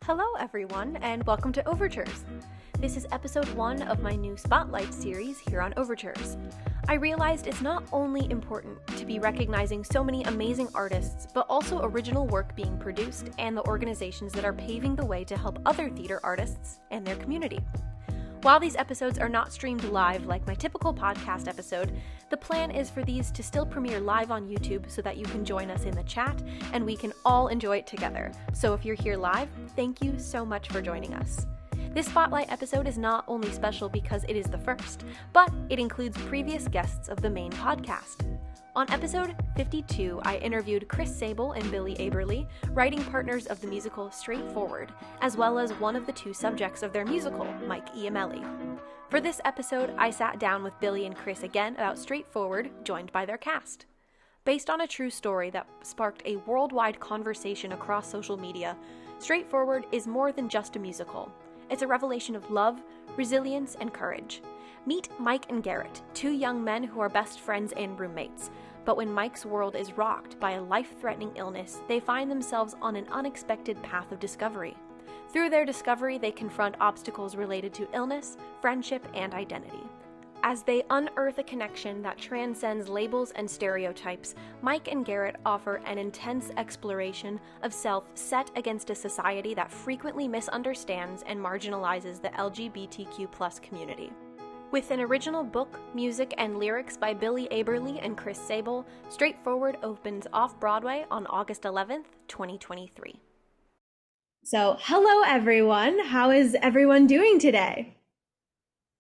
Hello everyone, and welcome to Overtures. This is episode 1 of my new Spotlight series here on Overtures. I realized it's not only important to be recognizing so many amazing artists, but also original work being produced and the organizations that are paving the way to help other theater artists and their community. While these episodes are not streamed live like my typical podcast episode, the plan is for these to still premiere live on YouTube so that you can join us in the chat and we can all enjoy it together. So if you're here live, thank you so much for joining us. This Spotlight episode is not only special because it is the first, but it includes previous guests of the main podcast. On episode 52, I interviewed Chris Sabol and Billy Aberle, writing partners of the musical Straightforward, as well as one of the two subjects of their musical, Mike Iamele. For this episode, I sat down with Billy and Chris again about Straightforward, joined by their cast. Based on a true story that sparked a worldwide conversation across social media, Straightforward is more than just a musical. It's a revelation of love, resilience, and courage. Meet Mike and Garrett, two young men who are best friends and roommates. But when Mike's world is rocked by a life-threatening illness, they find themselves on an unexpected path of discovery. Through their discovery, they confront obstacles related to illness, friendship, and identity. As they unearth a connection that transcends labels and stereotypes, Mike and Garrett offer an intense exploration of self set against a society that frequently misunderstands and marginalizes the LGBTQ+ community. With an original book, music, and lyrics by Billy Aberle and Chris Sabol, Straightforward opens Off-Broadway on August 11th, 2023. So, hello everyone. How is everyone doing today?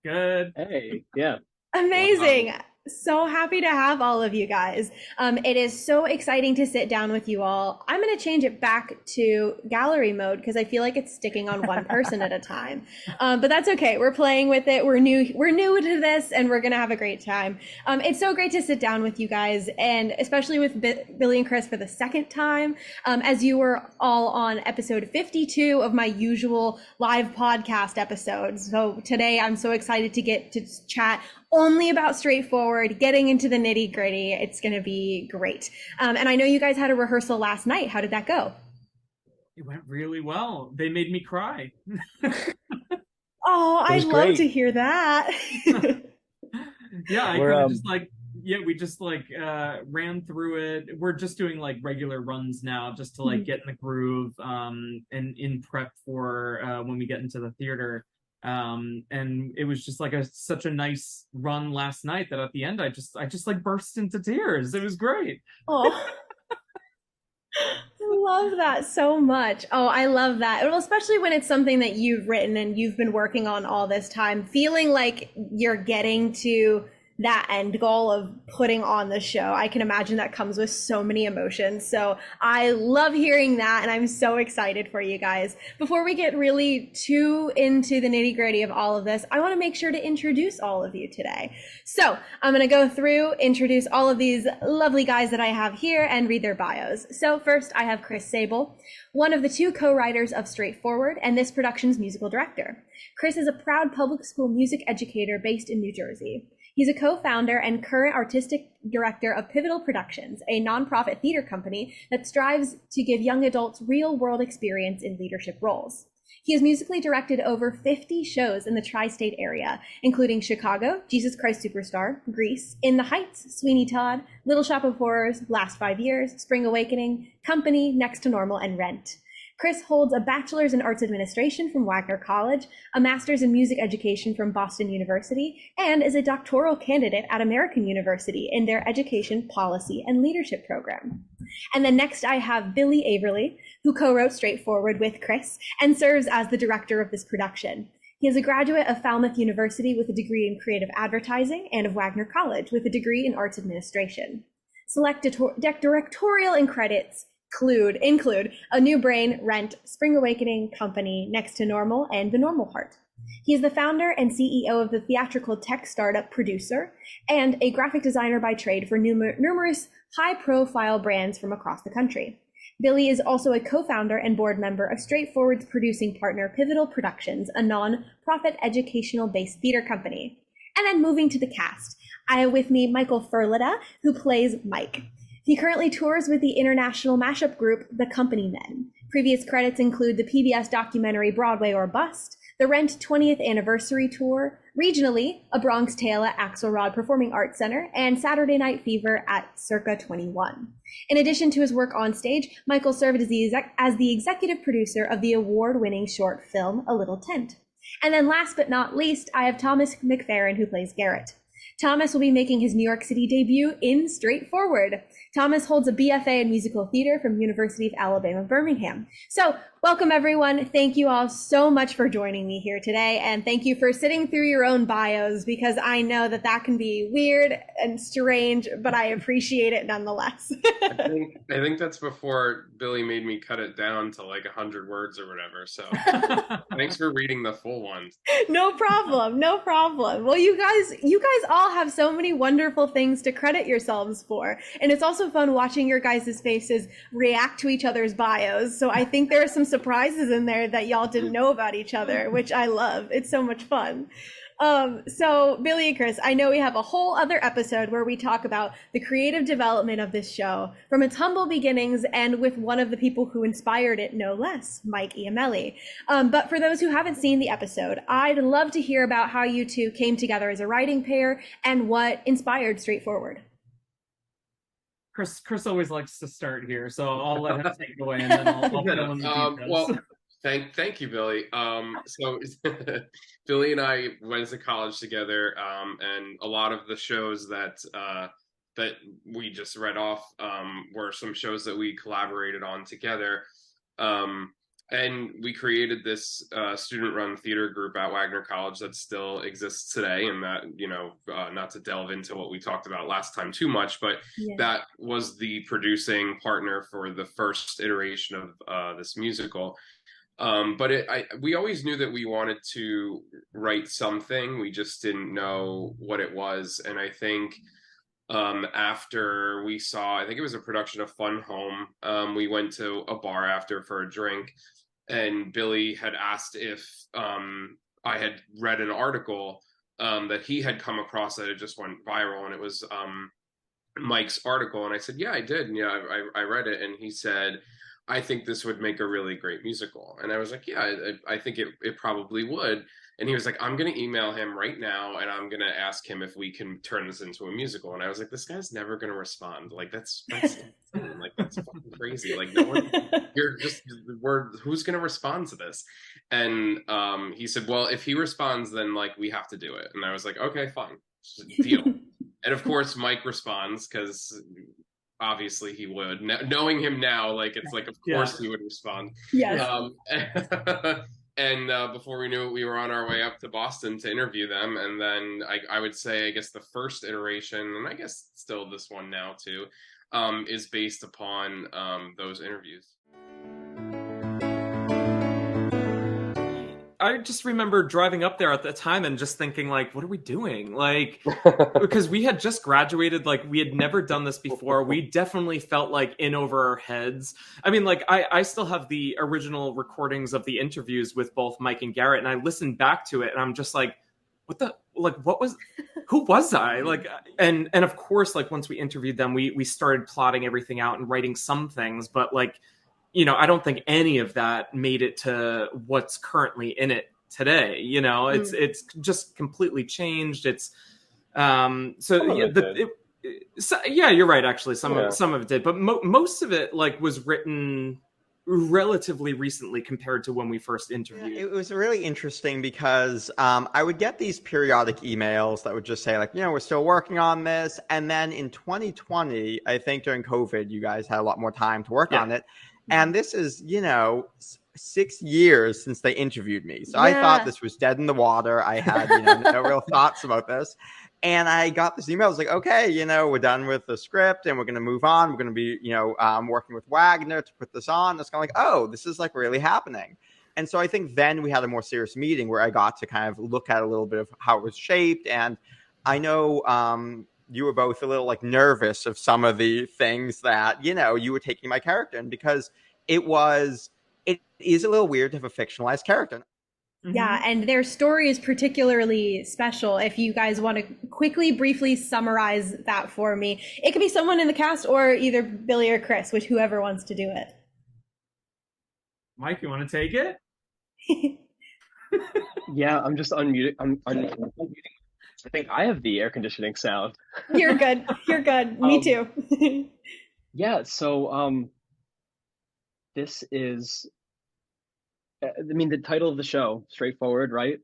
Good. Hey, yeah. Amazing. So happy to have all of you guys. It is so exciting to sit down with you all. I'm going to change it back to gallery mode because I feel like it's sticking on one person at a time. But that's okay. We're playing with it. We're new to this, and we're going to have a great time. It's so great to sit down with you guys, and especially with Billy and Chris for the second time, as you were all on episode 52 of my usual live podcast episodes. So today I'm so excited to get to chat only about Straightforward, getting into the nitty gritty. It's going to be great. And I know you guys had a rehearsal last night. How did that go? It went really well. They made me cry. Oh, I'd love to hear that. Yeah, we just ran through it. We're just doing like regular runs now just to like get in the groove and in prep for when we get into the theater. And it was just like such a nice run last night that at the end I just like burst into tears. It was great. Oh, I love that so much. Oh, I love that. Well, especially when it's something that you've written and you've been working on all this time, feeling like you're getting to that end goal of putting on the show. I can imagine that comes with so many emotions. So I love hearing that, and I'm so excited for you guys. Before we get really too into the nitty gritty of all of this, I want to make sure to introduce all of you today. So I'm going to go through, introduce all of these lovely guys that I have here and read their bios. So first I have Chris Sabol, one of the two co-writers of Straightforward and this production's musical director. Chris is a proud public school music educator based in New Jersey. He's a co-founder and current artistic director of Pivotal Productions, a nonprofit theater company that strives to give young adults real-world experience in leadership roles. He has musically directed over 50 shows in the tri-state area, including Chicago, Jesus Christ Superstar, Grease, In the Heights, Sweeney Todd, Little Shop of Horrors, Last 5 Years, Spring Awakening, Company, Next to Normal, and Rent. Chris holds a bachelor's in arts administration from Wagner College, a master's in music education from Boston University, and is a doctoral candidate at American University in their education policy and leadership program. And then next I have Billy Aberle, who co-wrote Straightforward with Chris and serves as the director of this production. He is a graduate of Falmouth University with a degree in creative advertising and of Wagner College with a degree in arts administration. Select directorial and credits include A New Brain, Rent, Spring Awakening, Company, Next to Normal, and The Normal Heart. He is the founder and CEO of the theatrical tech startup Producer and a graphic designer by trade for numerous high-profile brands from across the country. Billy is also a co-founder and board member of Straightforward's producing partner Pivotal Productions, a non-profit educational-based theater company. And then moving to the cast, I have with me Michael Ferlita, who plays Mike. He currently tours with the international mashup group The Company Men. Previous credits include the PBS documentary Broadway or Bust, the Rent 20th Anniversary Tour, regionally, A Bronx Tale at Axelrod Performing Arts Center, and Saturday Night Fever at Circa 21. In addition to his work on stage, Michael served as the executive producer of the award-winning short film A Little Tent. And then last but not least, I have Thomas McFerran, who plays Garrett. Thomas will be making his New York City debut in Straightforward. Thomas holds a BFA in musical theater from University of Alabama, Birmingham. So welcome, everyone. Thank you all so much for joining me here today. And thank you for sitting through your own bios, because I know that that can be weird and strange, but I appreciate it nonetheless. I think that's before Billy made me cut it down to like 100 words or whatever. So thanks for reading the full one. No problem. No problem. Well, you guys all have so many wonderful things to credit yourselves for. And it's also fun watching your guys' faces react to each other's bios. So I think there are some surprises in there that y'all didn't know about each other, which I love. It's so much fun. So Billy and Chris, I know we have a whole other episode where we talk about the creative development of this show from its humble beginnings and with one of the people who inspired it, no less, Mike Iamele. But for those who haven't seen the episode, I'd love to hear about how you two came together as a writing pair and what inspired Straightforward. Chris always likes to start here, so I'll let him take it away, and then I'll fill in the details. Well, thank you, Billy. So Billy and I went to college together, and a lot of the shows that we just read off were some shows that we collaborated on together. And we created this student-run theater group at Wagner College that still exists today. And that, not to delve into what we talked about last time too much, but that was the producing partner for the first iteration of this musical. But we always knew that we wanted to write something. We just didn't know what it was. And I think after we saw, I think it was a production of Fun Home, we went to a bar after for a drink. And Billy had asked if I had read an article that he had come across that had just went viral, and it was Mike's article. And I said, yeah, I did. And, I read it. And he said, I think this would make a really great musical. And I was like, yeah, I think it probably would. And he was like, I'm going to email him right now, and I'm going to ask him if we can turn this into a musical. And I was like, this guy's never going to respond. Like, that's like, that's fucking crazy. Like, no one, who's going to respond to this? And he said, well, if he responds, then like, we have to do it. And I was like, okay, fine, deal. And of course, Mike responds, because obviously he would. Knowing him now, like, it's like, of course he would respond. Yes. And before we knew it, we were on our way up to Boston to interview them. And then I would say, I guess the first iteration, and I guess still this one now too, is based upon those interviews. I just remember driving up there at the time and just thinking, like, what are we doing? Like, because we had just graduated, like, we had never done this before. We definitely felt like in over our heads. I mean, like, I still have the original recordings of the interviews with both Mike and Garrett, and I listened back to it, and I'm just like, who was I? Like, and of course, like, once we interviewed them, we started plotting everything out and writing some things, but like, I don't think any of that made it to what's currently in it today. It's just completely changed. It's you're right. Actually, some of it did, but most of it like was written relatively recently compared to when we first interviewed. It was really interesting because I would get these periodic emails that would just say like, we're still working on this. And then in 2020, I think during COVID, you guys had a lot more time to work on it. And this is, 6 years since they interviewed me. So I thought this was dead in the water. I had, no real thoughts about this. And I got this email. I was like, okay, we're done with the script and we're going to move on. We're going to be, working with Wagner to put this on. It's kind of like, oh, this is like really happening. And so I think then we had a more serious meeting where I got to kind of look at a little bit of how it was shaped. And I know you were both a little like nervous of some of the things that, you were taking my character in, because it is a little weird to have a fictionalized character. Yeah, and their story is particularly special. If you guys want to quickly, briefly summarize that for me, it could be someone in the cast or either Billy or Chris, whoever wants to do it. Mike, you want to take it? Yeah, I'm just unmuting. I'm unmuting. I think I have the air conditioning sound. You're good. You're good. Me too. Yeah, so this is, I mean, the title of the show, straightforward, right?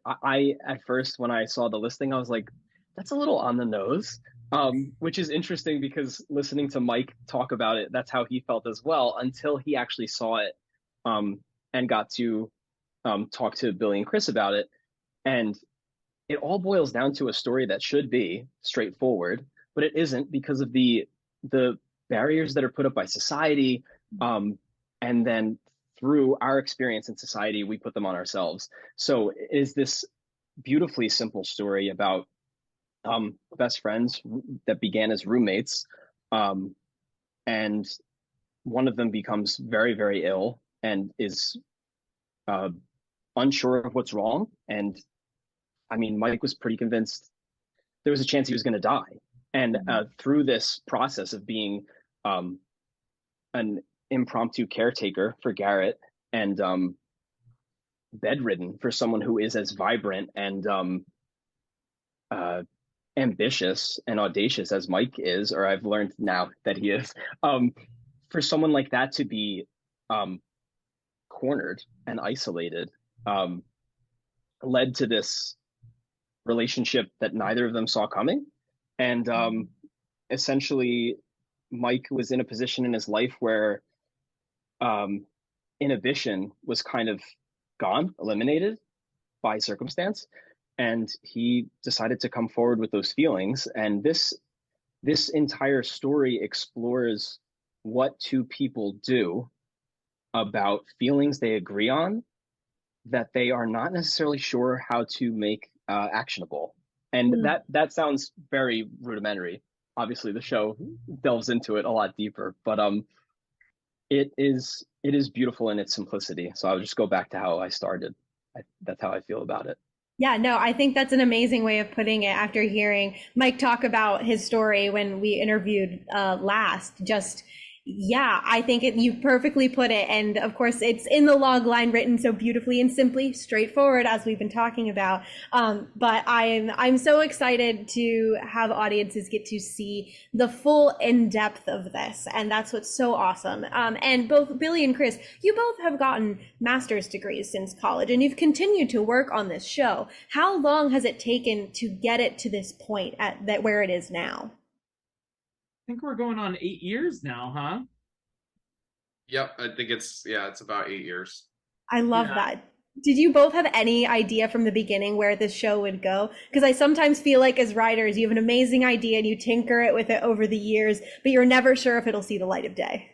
I at first when I saw the listing, I was like, that's a little on the nose. Which is interesting because listening to Mike talk about it, that's how he felt as well until he actually saw it, and got to talk to Billy and Chris about it. And it all boils down to a story that should be straightforward, but it isn't because of the barriers that are put up by society, and then through our experience in society, we put them on ourselves. So it is this beautifully simple story about best friends that began as roommates, and one of them becomes very, very ill and is unsure of what's wrong. And I mean, Mike was pretty convinced there was a chance he was going to die. And through this process of being an impromptu caretaker for Garrett and bedridden for someone who is as vibrant and ambitious and audacious as Mike is, or I've learned now that he is, for someone like that to be cornered and isolated, led to this relationship that neither of them saw coming. And essentially, Mike was in a position in his life where inhibition was kind of gone, eliminated by circumstance. And he decided to come forward with those feelings. And this entire story explores what two people do about feelings they agree on that they are not necessarily sure how to make actionable. And that sounds very rudimentary. Obviously, the show delves into it a lot deeper, but it is beautiful in its simplicity. So I'll just go back to how I started. That's how I feel about it. Yeah, no, I think that's an amazing way of putting it after hearing Mike talk about his story when we interviewed last. Just, yeah, I think you perfectly put it. And of course, it's in the log line written so beautifully and simply, straightforward, as we've been talking about. But I'm so excited to have audiences get to see the full in-depth of this. And that's what's so awesome. And both Billy and Chris, you both have gotten master's degrees since college, and you've continued to work on this show. How long has it taken to get it to this point where it is now? I think we're going on 8 years now, huh? Yep, I think it's about 8 years. I love that. Did you both have any idea from the beginning where this show would go? Because I sometimes feel like as writers, you have an amazing idea and you tinker it with it over the years, but you're never sure if it'll see the light of day.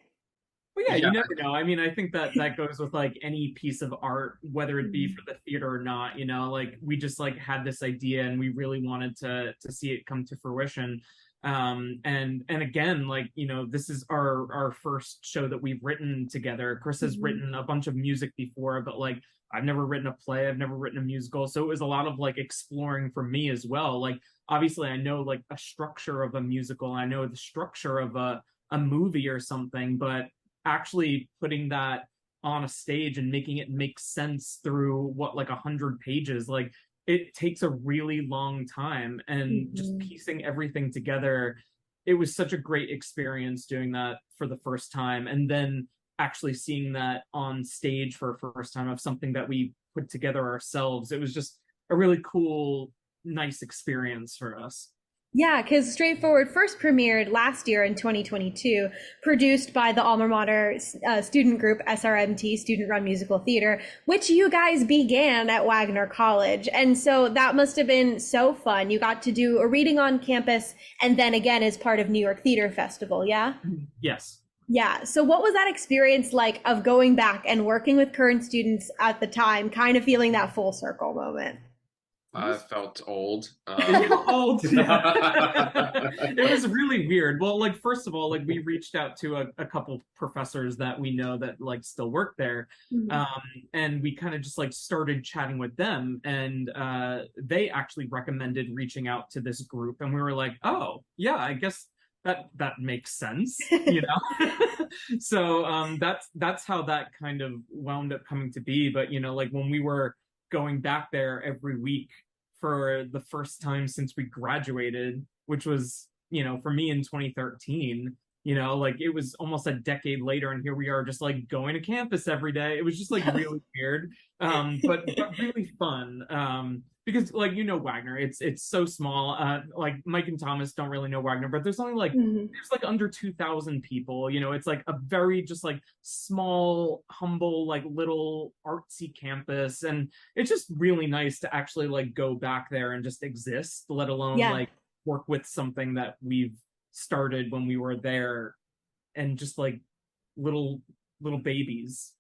Well, yeah, you never know. I mean, I think that goes with like any piece of art, whether it be for the theater or not. You know, like we just like had this idea and we really wanted to see it come to fruition. And again, like, you know, this is our first show that we've written together. Chris has written a bunch of music before, but like I've never written a play, I've never written a musical, so it was a lot of like exploring for me as well. Like obviously I know like a structure of a musical, I know the structure of a movie or something, but actually putting that on a stage and making it make sense through what, like 100 pages, like it takes a really long time. And just piecing everything together, it was such a great experience doing that for the first time, and then actually seeing that on stage for a first time of something that we put together ourselves. It was just a really cool, nice experience for us. Yeah, because Straightforward first premiered last year in 2022, produced by the alma mater student group SRMT, Student Run Musical Theater, which you guys began at Wagner College. And so that must have been so fun. You got to do a reading on campus and then again as part of New York Theater Festival, yeah? Yes. Yeah. So what was that experience like of going back and working with current students at the time, kind of feeling that full circle moment? I felt old. Old. Yeah. It was really weird. Well, like first of all, like we reached out to a couple professors that we know that like still work there, and we kind of just like started chatting with them, and they actually recommended reaching out to this group, and we were like, oh yeah, I guess that makes sense, you know. So that's how that kind of wound up coming to be. But you know, like when we were going back there every week for the first time since we graduated, which was, you know, for me in 2013, you know, like it was almost a decade later, and here we are just like going to campus every day. It was just like really weird, but really fun. Because like, you know, Wagner, it's so small. Like Mike and Thomas don't really know Wagner, but there's only like there's like under 2,000 people. You know, it's like a very just like small, humble, like little artsy campus, and it's just really nice to actually like go back there and just exist, let alone like work with something that we've started when we were there, and just like little babies.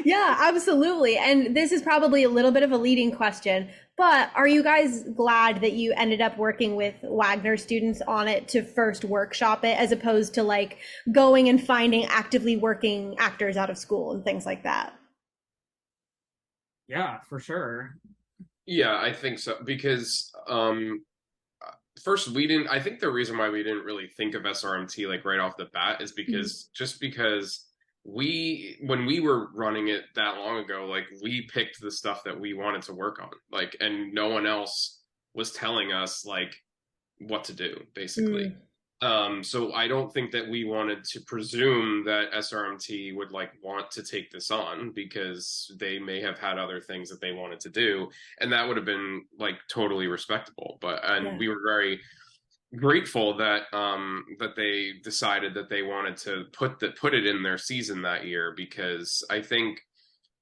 Yeah, absolutely. And this is probably a little bit of a leading question, but are you guys glad that you ended up working with Wagner students on it to first workshop it, as opposed to like going and finding actively working actors out of school and things like that? Yeah, for sure. Yeah, I think so, because first, I think the reason why we didn't really think of SRMT like right off the bat is because when we were running it that long ago, like we picked the stuff that we wanted to work on, like, and no one else was telling us like what to do, basically. So I don't think that we wanted to presume that SRMT would like want to take this on, because they may have had other things that they wanted to do, and that would have been like totally respectable. We were very grateful that that they decided that they wanted to put it in their season that year, because I think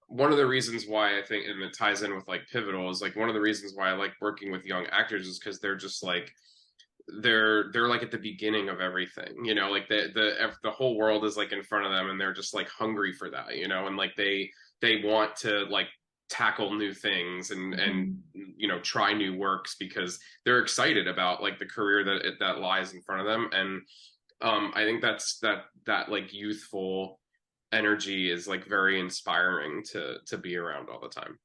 one of the reasons why, I think, and it ties in with like Pivotal, is like one of the reasons why I like working with young actors is because they're just like they're like at the beginning of everything, you know, like the whole world is like in front of them, and they're just like hungry for that, you know, and like they want to like tackle new things and you know, try new works, because they're excited about like the career that lies in front of them. And I think that like youthful energy is like very inspiring to be around all the time.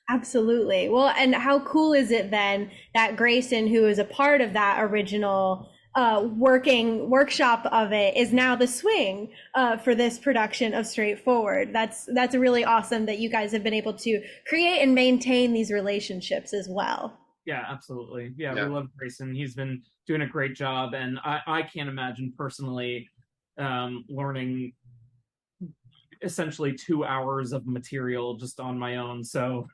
Absolutely. Well, and how cool is it then that Grayson, who is a part of that original working workshop of it, is now the swing for this production of Straightforward. That's really awesome that you guys have been able to create and maintain these relationships as well. Yeah, absolutely. Yeah, we love Grayson. He's been doing a great job, and I can't imagine personally learning essentially 2 hours of material just on my own. So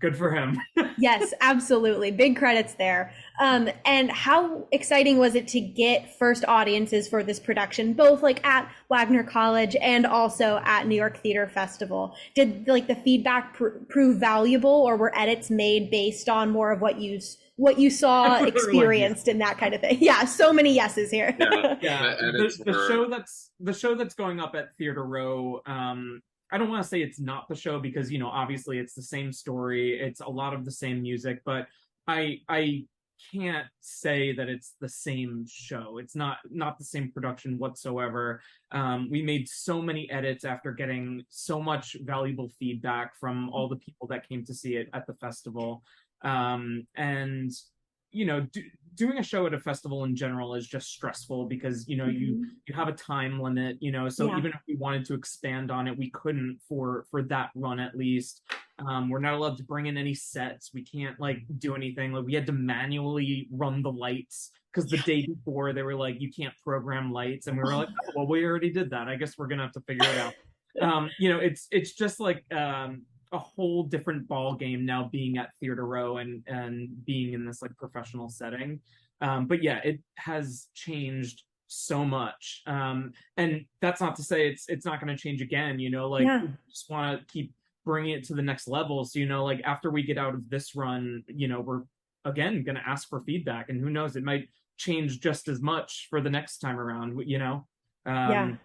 good for him. Yes, absolutely. Big credits there. And how exciting was it to get first audiences for this production, both like at Wagner College and also at New York Theater Festival? Did like the feedback prove valuable, or were edits made based on more of what you saw, experienced, and that kind of thing? Yeah, so many yeses here. Yeah. The show that's going up at Theater Row, I don't want to say it's not the show, because, you know, obviously it's the same story, it's a lot of the same music, but I can't say that it's the same show. It's not the same production whatsoever. We made so many edits after getting so much valuable feedback from all the people that came to see it at the festival. And you know, doing a show at a festival in general is just stressful, because, you know, you have a time limit, you know, so even if we wanted to expand on it, we couldn't for that run, at least. We're not allowed to bring in any sets. We can't like do anything. Like we had to manually run the lights, because the day before they were like, you can't program lights, and we were like, oh, well, we already did that. I guess we're gonna have to figure it out. You know, it's just like a whole different ball game now, being at Theater Row and being in this like professional setting. But yeah, it has changed so much. And that's not to say it's not going to change again, you know, like we just want to keep bringing it to the next level. So, you know, like after we get out of this run, you know, we're again going to ask for feedback, and who knows, it might change just as much for the next time around, you know. Got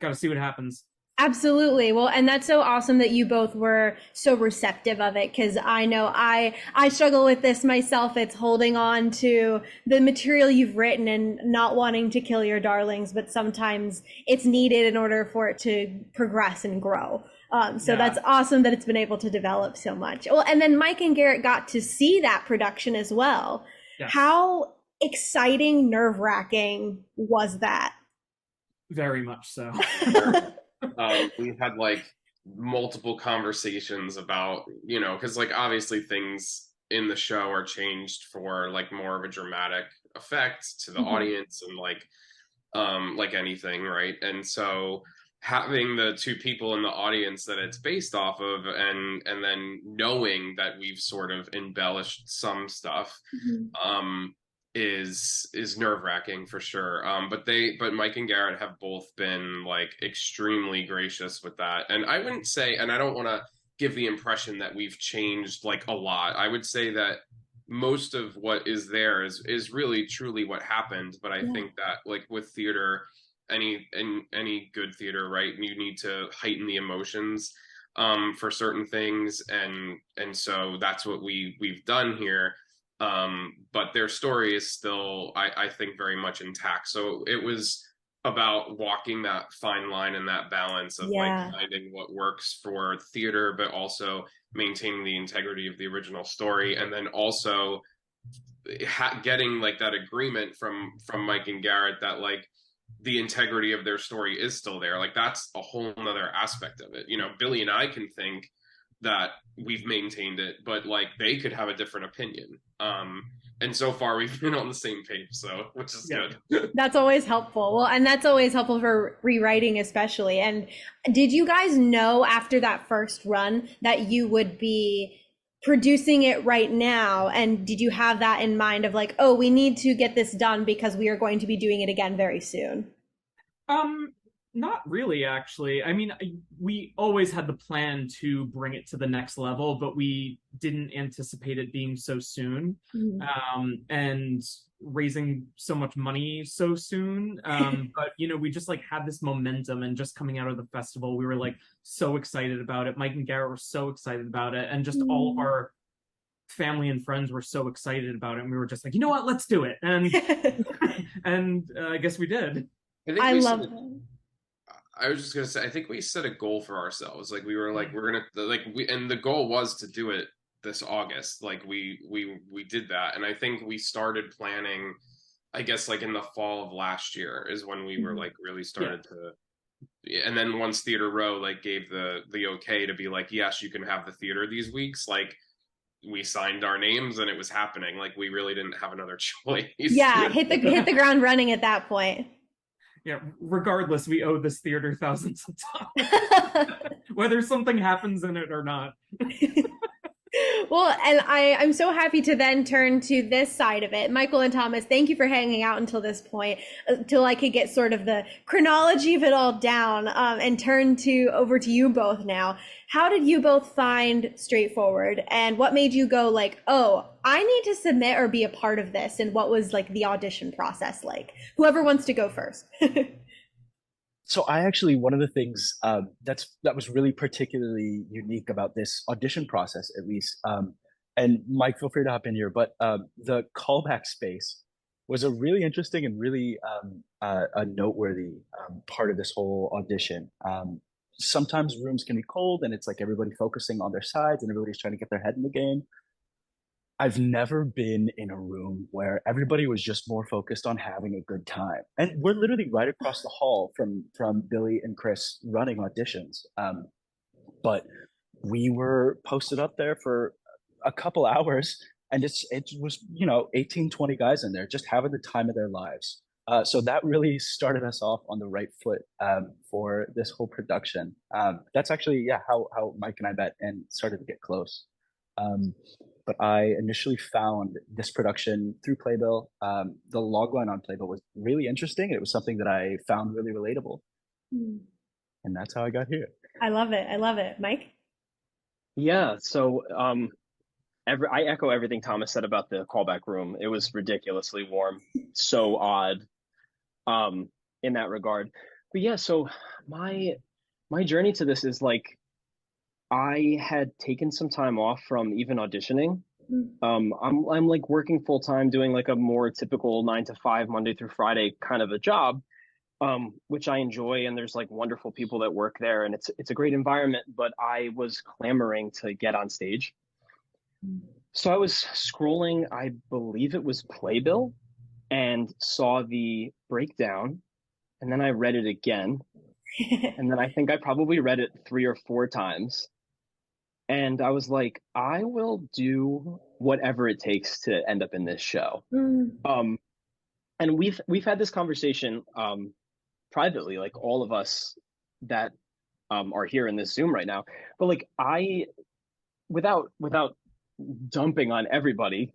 to see what happens. Absolutely. Well, and that's so awesome that you both were so receptive of it, because I know I struggle with this myself. It's holding on to the material you've written and not wanting to kill your darlings, but sometimes it's needed in order for it to progress and grow. That's awesome that it's been able to develop so much. Well, and then Mike and Garrett got to see that production as well. Yes. How exciting, nerve-wracking was that? Very much so. We had like multiple conversations about, because like obviously things in the show are changed for like more of a dramatic effect to the audience, and like anything, right? And so having the two people in the audience that it's based off of, and then knowing that we've sort of embellished some stuff, is nerve-wracking for sure. But Mike and Garrett have both been like extremely gracious with that. And I wouldn't say, and I don't want to give the impression that we've changed like a lot. I would say that most of what is there is really truly what happened. But I think that like with theater, any good theater, right, you need to heighten the emotions for certain things, and so that's what we've done here. But their story is still, I think, very much intact. So it was about walking that fine line and that balance of like finding what works for theater, but also maintaining the integrity of the original story, and then also getting like that agreement from Mike and Garrett that like the integrity of their story is still there. Like that's a whole nother aspect of it. Billy and I can think that we've maintained it, but like they could have a different opinion. And so far we've been on the same page, so which is good. That's always helpful. Well, and that's always helpful for rewriting especially. And did you guys know after that first run that you would be producing it right now? And did you have that in mind of like, oh, we need to get this done because we are going to be doing it again very soon? Not really, actually. I mean, we always had the plan to bring it to the next level, but we didn't anticipate it being so soon, and raising so much money so soon. But we just like had this momentum, and just coming out of the festival, we were like so excited about it. Mike and Garrett were so excited about it, and just all of our family and friends were so excited about it. And we were just like, you know what, let's do it. And I guess we did. I love it. I was just gonna say, I think we set a goal for ourselves. Like we were like, we're gonna and the goal was to do it this August. Like we did that, and I think we started planning, I guess, like in the fall of last year is when we were like really started to. And then once Theater Row like gave the okay to be like, yes, you can have the theater these weeks, like we signed our names and it was happening. Like we really didn't have another choice. Yeah, hit the ground running at that point. Yeah, regardless, we owe this theater thousands of dollars, whether something happens in it or not. Well, and I'm so happy to then turn to this side of it. Michael and Thomas, thank you for hanging out until this point, until I could get sort of the chronology of it all down, and turn over to you both now. How did you both find Straightforward, and what made you go like, oh, I need to submit or be a part of this? And what was like the audition process like? Whoever wants to go first. So I actually, one of the things that was really particularly unique about this audition process, at least, and Mike, feel free to hop in here, but the callback space was a really interesting and really a noteworthy part of this whole audition. Sometimes rooms can be cold and it's like everybody focusing on their sides and everybody's trying to get their head in the game. I've never been in a room where everybody was just more focused on having a good time. And we're literally right across the hall from Billy and Chris running auditions. But we were posted up there for a couple hours, and it was 18, 20 guys in there just having the time of their lives. So that really started us off on the right foot for this whole production. That's actually how Mike and I met and started to get close. But I initially found this production through Playbill. The logline on Playbill was really interesting. It was something that I found really relatable. And that's how I got here. I love it. I love it. Mike? Yeah, so I echo everything Thomas said about the callback room. It was ridiculously warm, so odd in that regard. But yeah, so my journey to this is like, I had taken some time off from even auditioning. I'm like working full time, doing like a more typical 9 to 5 Monday through Friday kind of a job, which I enjoy. And there's like wonderful people that work there, and it's a great environment. But I was clamoring to get on stage, so I was scrolling. I believe it was Playbill, and saw the breakdown, and then I read it again, and then I think I probably read it 3 or 4 times, and I was like, I will do whatever it takes to end up in this show. Um, and we've had this conversation privately, like all of us that are here in this Zoom right now. But like without dumping on everybody,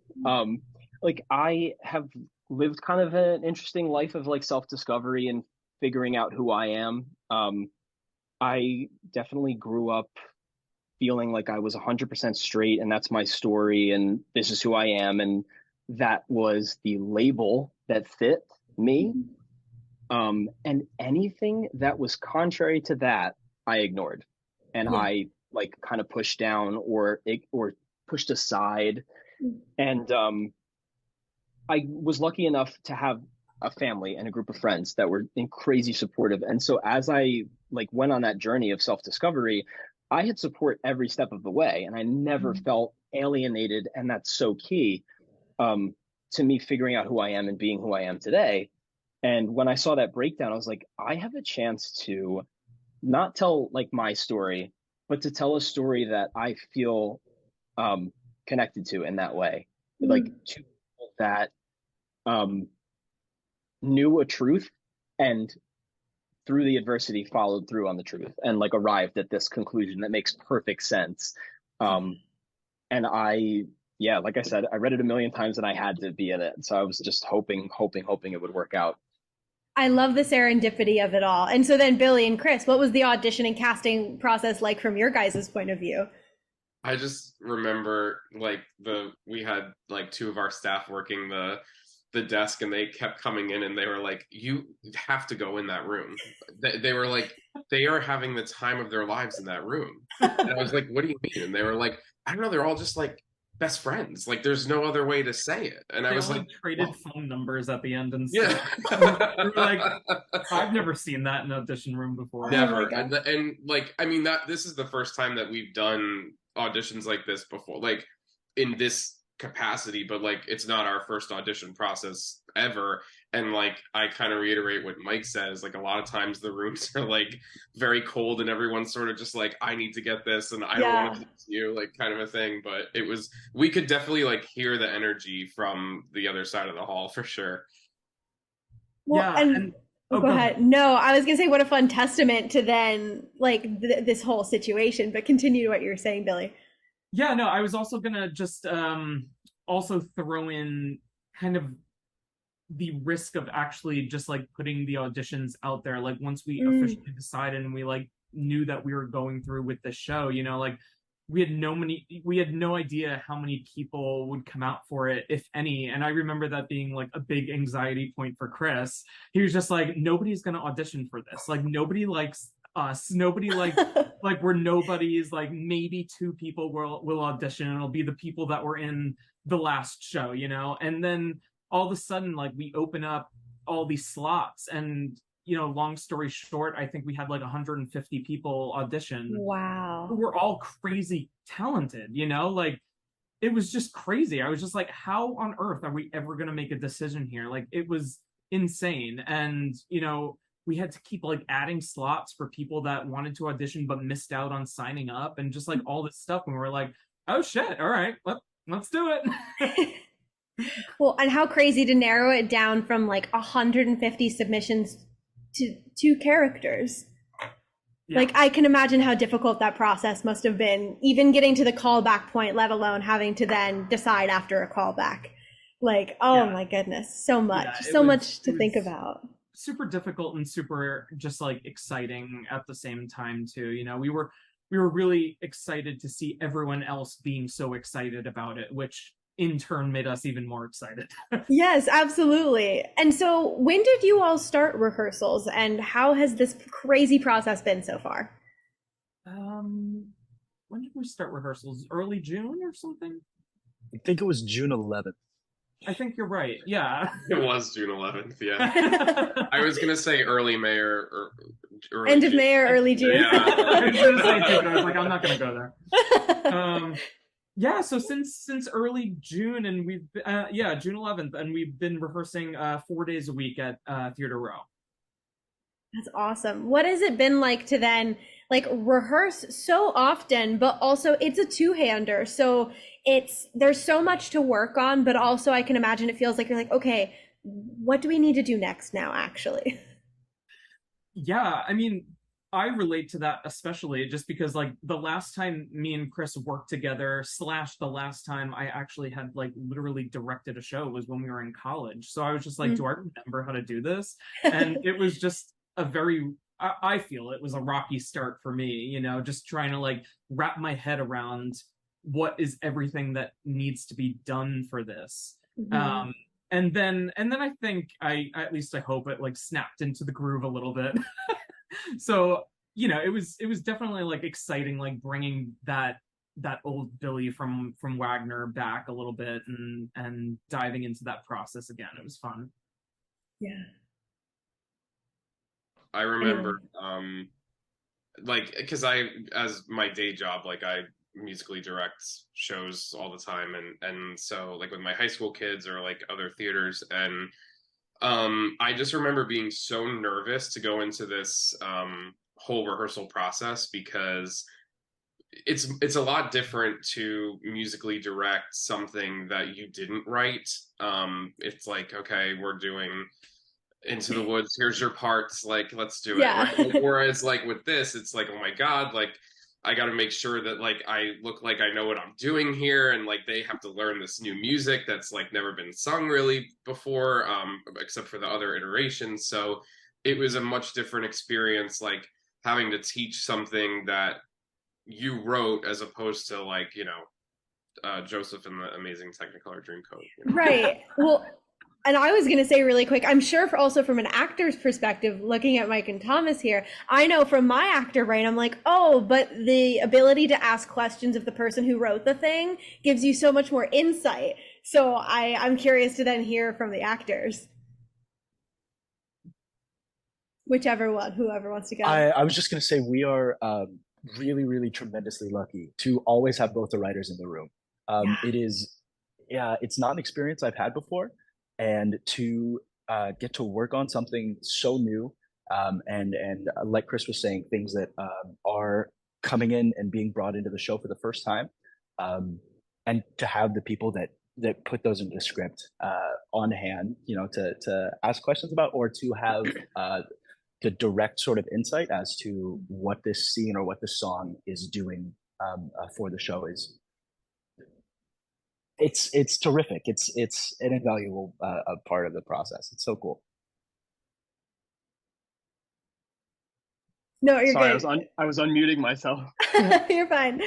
like I have lived kind of an interesting life of like self-discovery and figuring out who I am. I definitely grew up feeling like I was 100% straight and that's my story and this is who I am, and that was the label that fit me. And anything that was contrary to that, I ignored, and I like kind of pushed down or pushed aside. And I was lucky enough to have a family and a group of friends that were crazy supportive. And so as I like went on that journey of self-discovery, I had support every step of the way, and I never felt alienated. And that's so key to me figuring out who I am and being who I am today. And when I saw that breakdown, I was like, I have a chance to not tell like my story, but to tell a story that I feel connected to in that way. Like to people that knew a truth and through the adversity followed through on the truth and like arrived at this conclusion that makes perfect sense. And like I said, I read it a million times and I had to be in it. So I was just hoping it would work out. I love the serendipity of it all. And so then Billy and Chris, what was the audition and casting process like from your guys' point of view? I just remember like we had like 2 of our staff working the desk, and they kept coming in and they were like, you have to go in that room. They were like, they are having the time of their lives in that room. And I was like, what do you mean? And they were like, I don't know, they're all just like best friends. Like there's no other way to say it. And I was like, traded phone numbers at the end and yeah. We were like, I've never seen that in an audition room before. Never. And like, I mean, this is the first time that we've done auditions like this before, like in this capacity, but like it's not our first audition process ever. And like I kind of reiterate what Mike says, like a lot of times the rooms are like very cold and everyone's sort of just like, I need to get this and I don't want to talk to you, like kind of a thing. But we could definitely like hear the energy from the other side of the hall for sure. Well, and go ahead. No, I was gonna say what a fun testament to then like this whole situation, but continue what you were saying, Billy. Yeah, no, I was also gonna just also throw in kind of the risk of actually just like putting the auditions out there. Like once we officially decided and we like knew that we were going through with the show, you know, like we had no idea how many people would come out for it, if any. And I remember that being like a big anxiety point for Chris. He was just like, nobody's gonna audition for this. Like nobody likes us. Nobody like we're nobodies. Like maybe 2 people will audition, and it'll be the people that were in the last show, you know. And then all of a sudden, like we open up all these slots, and you know, long story short, I think we had like 150 people audition. Wow. We're all crazy talented, you know, like it was just crazy. I was just like, how on earth are we ever going to make a decision here? Like it was insane. And, you know, we had to keep like adding slots for people that wanted to audition but missed out on signing up and just like all this stuff. And we're like, oh shit, all right, let's do it. Well, and how crazy to narrow it down from like 150 submissions to 2 characters. Yeah. Like I can imagine how difficult that process must have been, even getting to the callback point, let alone having to then decide after a callback. Like, oh my goodness, so much, much to think about. Super difficult and super just like exciting at the same time too. You know, we were really excited to see everyone else being so excited about it, which in turn made us even more excited. Yes, absolutely. And so when did you all start rehearsals, and how has this crazy process been so far? When did we start rehearsals? Early June or something? I think it was June 11th. I think you're right. Yeah. It was June 11th. Yeah. I was going to say early May or early end of May or early June. Yeah. I was like, I'm not going to go there. Yeah, so since early June, and we've June 11th, and we've been rehearsing 4 days a week at Theater Row. That's awesome. What has it been like to then like rehearse so often, but also it's a two-hander. So there's so much to work on, but also I can imagine it feels like you're like, okay, what do we need to do next now, actually? Yeah, I mean, I relate to that especially just because like the last time me and Chris worked together, slash the last time I actually had like literally directed a show was when we were in college. So I was just like, do I remember how to do this? And it was just a very I feel it was a rocky start for me, just trying to like wrap my head around what is everything that needs to be done for this. Mhm. And then I think at least I hope it like snapped into the groove a little bit. So it was definitely like exciting, like bringing that old Billy from Wagner back a little bit and diving into that process again. It was fun. Yeah. I Anyway. remember, like, because I, as my day job, like I musically direct shows all the time, and so like with my high school kids or like other theaters, and I just remember being so nervous to go into this whole rehearsal process because it's a lot different to musically direct something that you didn't write. It's like, okay, we're doing Into the Woods, here's your parts, like let's do it, Yeah. right? Whereas like with this, it's like, oh my God, like I got to make sure that like I look like I know what I'm doing here, and like they have to learn this new music that's like never been sung really before, except for the other iterations. So it was a much different experience, like having to teach something that you wrote as opposed to like Joseph and the Amazing Technicolor Dreamcoat. Right. Well, and I was going to say really quick, I'm sure also from an actor's perspective, looking at Mike and Thomas here, I know from my actor brain, I'm like, oh, but the ability to ask questions of the person who wrote the thing gives you so much more insight. So I'm curious to then hear from the actors, whichever one, whoever wants to go. I was just going to say we are really, really tremendously lucky to always have both the writers in the room. Yeah. It is, yeah, it's not an experience I've had before, and to get to work on something so new, and like Chris was saying, things that are coming in and being brought into the show for the first time, and to have the people that put those into the script on hand, to ask questions about, or to have the direct sort of insight as to what this scene or what this song is doing for the show is it's terrific. It's an invaluable part of the process. It's so cool. No, you're Sorry, good. I was unmuting myself. You're fine.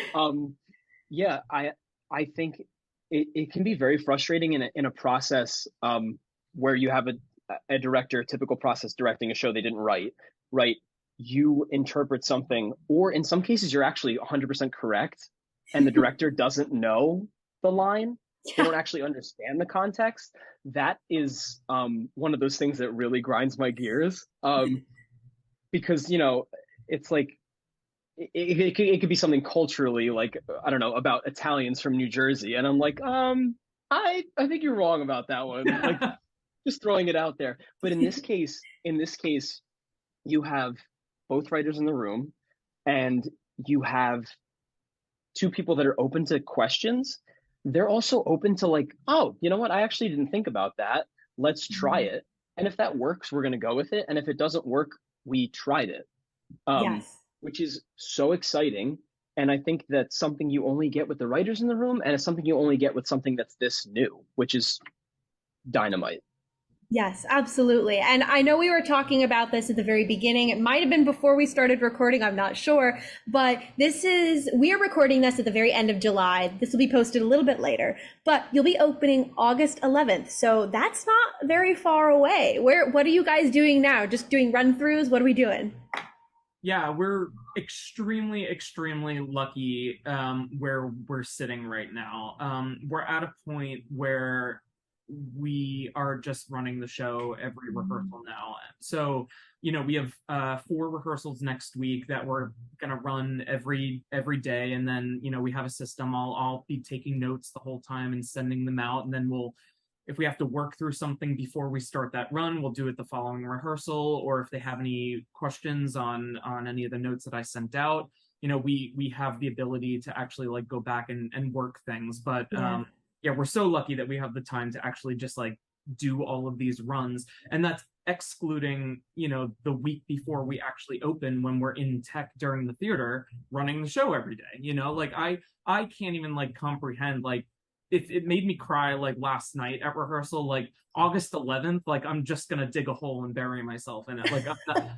Yeah, I think it can be very frustrating in a process where you have a director, typical process directing a show they didn't write, right? You interpret something, or in some cases, you're actually 100% correct, and the director doesn't know the line. They don't actually understand the context. That is one of those things that really grinds my gears, because it's like it could be something culturally, like I don't know, about Italians from New Jersey, and I'm like, I think you're wrong about that one. Like, just throwing it out there. But in this case, you have both writers in the room, and you have two people that are open to questions. They're also open to like, oh, you know what? I actually didn't think about that. Let's try it. And if that works, we're going to go with it. And if it doesn't work, we tried it, Yes. which is so exciting. And I think that's something you only get with the writers in the room, and it's something you only get with something that's this new, which is dynamite. Yes, absolutely. And I know we were talking about this at the very beginning. It might have been before we started recording, I'm not sure. But we are recording this at the very end of July. This will be posted a little bit later. But you'll be opening August 11th. So that's not very far away. What are you guys doing now? Just doing run throughs? What are we doing? Yeah, we're extremely, extremely lucky where we're sitting right now. We're at a point where we are just running the show every rehearsal now. So, we have 4 rehearsals next week that we're gonna run every day, and then we have a system. I'll be taking notes the whole time and sending them out, and then if we have to work through something before we start that run, we'll do it the following rehearsal. Or if they have any questions on any of the notes that I sent out, we have the ability to actually like go back and work things. But we're so lucky that we have the time to actually just like do all of these runs, and that's excluding the week before we actually open, when we're in tech during the theater running the show every day. Like I can't even like comprehend, like it made me cry like last night at rehearsal, like August 11th, like I'm just gonna dig a hole and bury myself in it. Like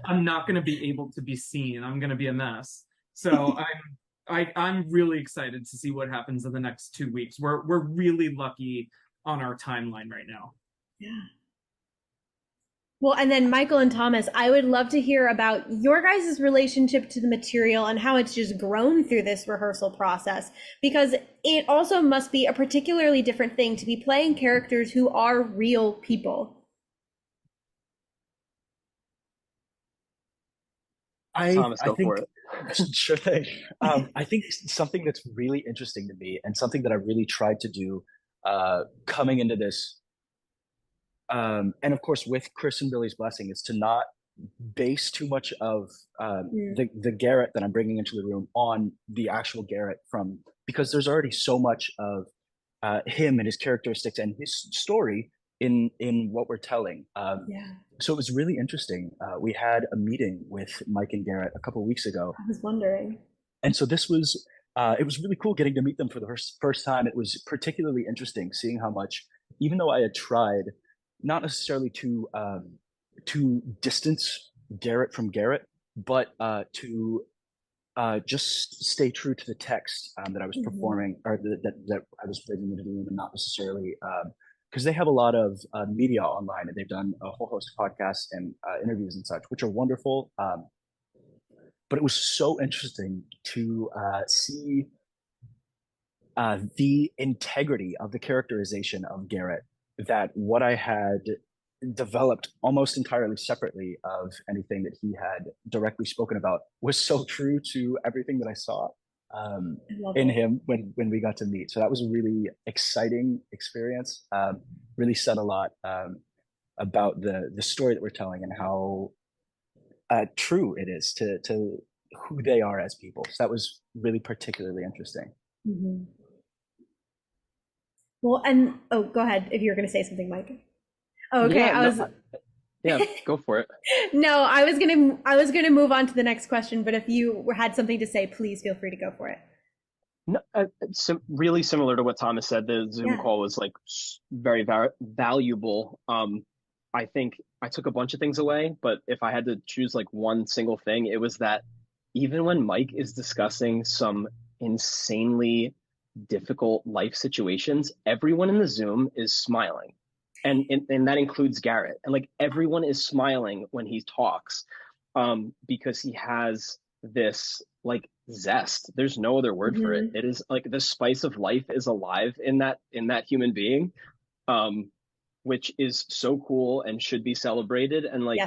I'm not gonna be able to be seen. I'm gonna be a mess. So I'm really excited to see what happens in the next 2 weeks. We're really lucky on our timeline right now. Yeah. Well, and then Michael and Thomas, I would love to hear about your guys' relationship to the material and how it's just grown through this rehearsal process, because it also must be a particularly different thing to be playing characters who are real people. Thomas, go think for it. sure thing. I think something that's really interesting to me, and something that I really tried to do coming into this, and of course with Chris and Billy's blessing, is to not base too much of the Garrett that I'm bringing into the room on the actual Garrett, because there's already so much of him and his characteristics and his story in what we're telling. So it was really interesting. We had a meeting with Mike and Garrett a couple of weeks ago. I was wondering. And so this was, it was really cool getting to meet them for the first time. It was particularly interesting seeing how much, even though I had tried not necessarily to distance Garrett from Garrett, but to just stay true to the text that I was performing, or that I was bringing into the room, and not necessarily, because they have a lot of media online, and they've done a whole host of podcasts and interviews and such, which are wonderful. But it was so interesting to see the integrity of the characterization of Garrett, that what I had developed almost entirely separately of anything that he had directly spoken about was so true to everything that I saw in him when we got to meet. So that was a really exciting experience. Really said a lot about the story that we're telling, and how true it is to who they are as people. So that was really particularly interesting. Well, and go ahead if you were going to say something, Mike. Oh, okay. Yeah, go for it. No, I was gonna move on to the next question, but if you had something to say, please feel free to go for it. No, really similar to what Thomas said. The Zoom call was like very valuable. I think I took a bunch of things away, but if I had to choose like one single thing, it was that even when Mike is discussing some insanely difficult life situations, everyone in the Zoom is smiling. And that includes Garrett. And like everyone is smiling when he talks, because he has this like zest. There's no other word for it. It is like the spice of life is alive in that human being, which is so cool and should be celebrated. And like,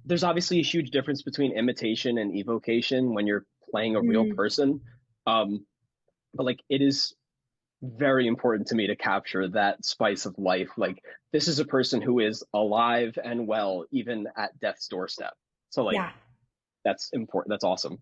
there's obviously a huge difference between imitation and evocation when you're playing a real person. But like, it is very important to me to capture that spice of life. Like, this is a person who is alive and well, even at death's doorstep. So like, that's important. That's awesome.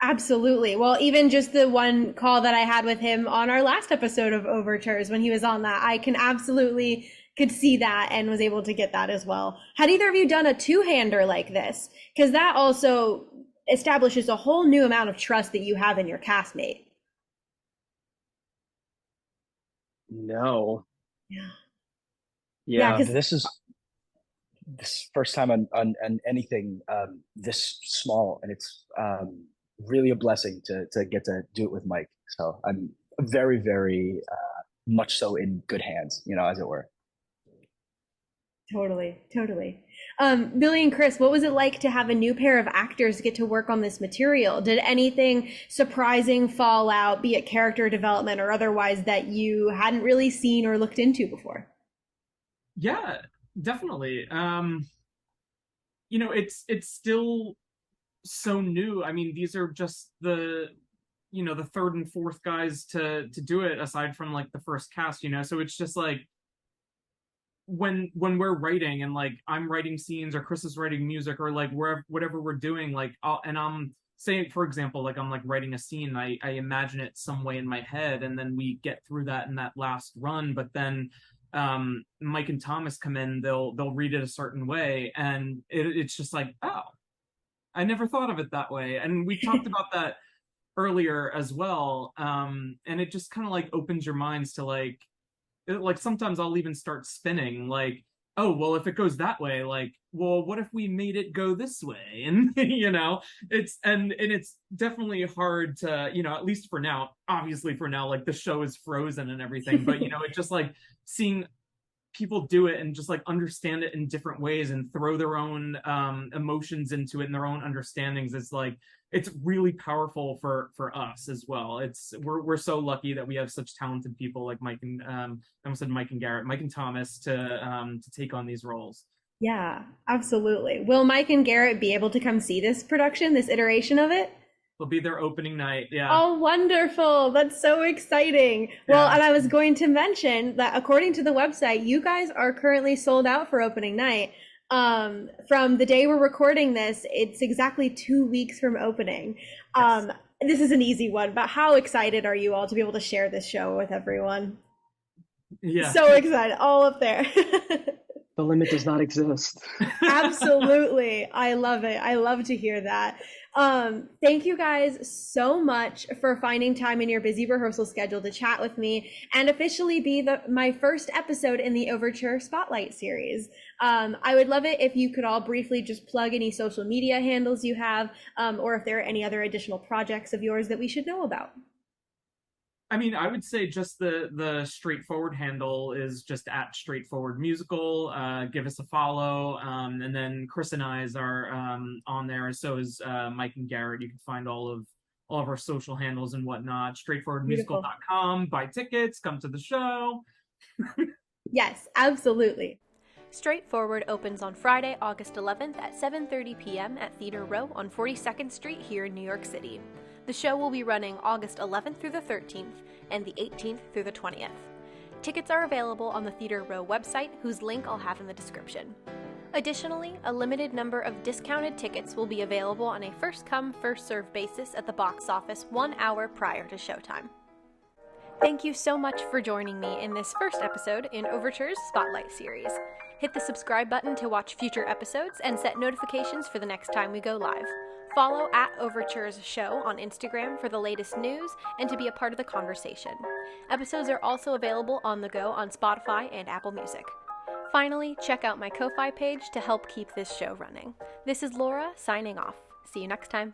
Absolutely. Well, even just the one call that I had with him on our last episode of Overtures, when he was on that, I could see that and was able to get that as well. Had either of you done a two-hander like this? Because that also establishes a whole new amount of trust that you have in your castmate. No. Yeah. This is first time on anything this small, and it's really a blessing to get to do it with Mike. So I'm very, very much so in good hands, as it were. Totally. Billy and Chris, what was it like to have a new pair of actors get to work on this material? Did anything surprising fall out, be it character development or otherwise, that you hadn't really seen or looked into before? Yeah, definitely. It's still so new. I mean, these are just the third and fourth guys to do it, aside from like the first cast. So it's just like when we're writing, and like I'm writing scenes, or Chris is writing music, or like wherever whatever we're doing, like I'm saying, for example, like I'm like writing a scene, I imagine it some way in my head, and then we get through that in that last run. But then Mike and Thomas come in, they'll read it a certain way, and it's just like, oh, I never thought of it that way. And we talked about that earlier as well. And it just kind of like opens your minds to like sometimes I'll even start spinning like, oh, well, if it goes that way, like, well, what if we made it go this way? And it's definitely hard to, at least for now, obviously for now, like the show is frozen and everything, but it's just like seeing people do it and just like understand it in different ways and throw their own emotions into it and their own understandings. It's like, it's really powerful for us as well. We're so lucky that we have such talented people like Mike and I almost said Mike and Garrett, Mike and Thomas to take on these roles. Yeah, absolutely. Will Mike and Garrett be able to come see this production, this iteration of it? It'll be their opening night. Yeah. Oh, wonderful. That's so exciting. Well, Yeah. and I was going to mention that according to the website, you guys are currently sold out for opening night. From the day we're recording this, it's exactly 2 weeks from opening. Yes. This is an easy one, but how excited are you all to be able to share this show with everyone? Yeah. So excited, all up there. The limit does not exist. Absolutely. I love it. I love to hear that. Thank you guys so much for finding time in your busy rehearsal schedule to chat with me and officially be my first episode in the Overture Spotlight Series. I would love it if you could all briefly just plug any social media handles you have, or if there are any other additional projects of yours that we should know about. I mean, I would say just the straightforward handle is just at Straightforward Musical. Give us a follow, and then Chris and I's are on there. So is Mike and Garrett. You can find all of our social handles and whatnot. Straightforwardmusical.com. Buy tickets. Come to the show. Yes, absolutely. Straightforward opens on Friday, August 11th at 7:30 p.m. at Theater Row on 42nd Street here in New York City. The show will be running August 11th through the 13th and the 18th through the 20th. Tickets are available on the Theater Row website, whose link I'll have in the description. Additionally, a limited number of discounted tickets will be available on a first-come, first-served basis at the box office 1 hour prior to showtime. Thank you so much for joining me in this first episode in Overtures Spotlight Series. Hit the subscribe button to watch future episodes and set notifications for the next time we go live. Follow at Overtures Show on Instagram for the latest news and to be a part of the conversation. Episodes are also available on the go on Spotify and Apple Music. Finally, check out my Ko-Fi page to help keep this show running. This is Lora signing off. See you next time.